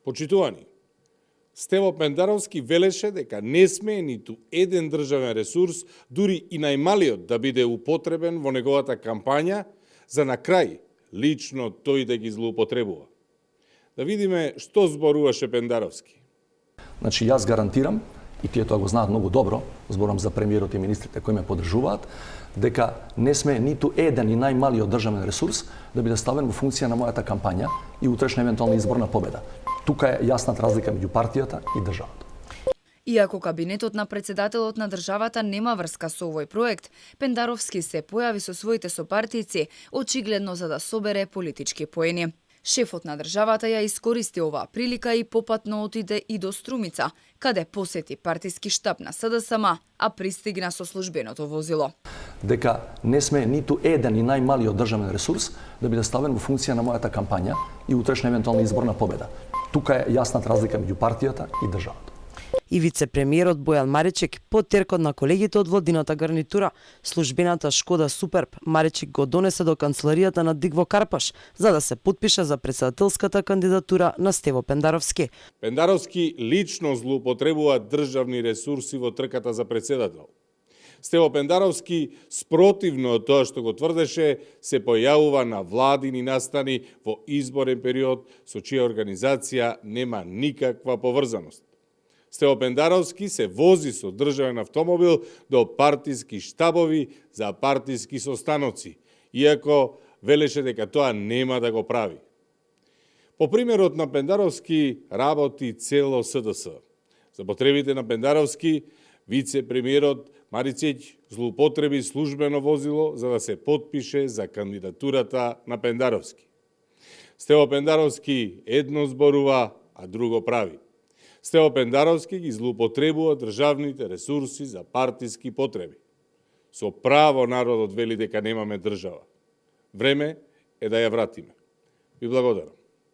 Почитувани, Стево Пендаровски велеше дека не смее ниту еден државен ресурс, дури и најмалиот, да биде употребен во неговата кампања, за на крај лично тој да ги злоупотребува. Да видиме што зборуваше Пендаровски. Значи, јас гарантирам, и тие тоа го знаат многу добро, зборам за премиерот и министрите кои ме поддржуваат, дека не сме ниту еден и најмалиот државен ресурс да биде ставен во функција на мојата кампања и утрешна евентуална изборна победа. Тука е јасната разлика меѓу партијата и државата. Иако кабинетот на председателот на државата нема врска со овој проект, Пендаровски се појави со своите сопартијци, очигледно за да собере политички поени. Шефот на државата ја искористи оваа прилика и попатно отиде и до Струмица, каде посети партиски штаб на СДСМ, а пристигна со службеното возило. Дека не сме ниту еден и најмалиот државен ресурс да биде ставен во функција на мојата кампања и утрешна евентуална изборна победа. Тука е јасната разлика меѓу партијата и државата. И вице-премиерот Бојан Маричек, по теркот на колегите од владината гарнитура, службената Шкода Суперб, Маричек го донесе до канцеларијата на Дигво Карпаш, за да се потпише за председателската кандидатура на Стево Пендаровски. Пендаровски лично злоупотребува државни ресурси во трката за председател. Стево Пендаровски, спротивно од тоа што го тврдеше, се појавува на владини настани во изборен период со чија организација нема никаква поврзаност. Стево Пендаровски се вози со државен автомобил до партиски штабови за партиски состаноци, иако велеше дека тоа нема да го прави. По примерот на Пендаровски работи цело СДС. За потребите на Пендаровски, вице-премиерот Марицеќ злоупотреби службено возило за да се потпише за кандидатурата на Пендаровски. Стево Пендаровски едно зборува, а друго прави. Стево Пендаровски ги злоупотребува државните ресурси за партиски потреби. Со право народот вели дека немаме држава. Време е да ја вратиме. Ви благодарам.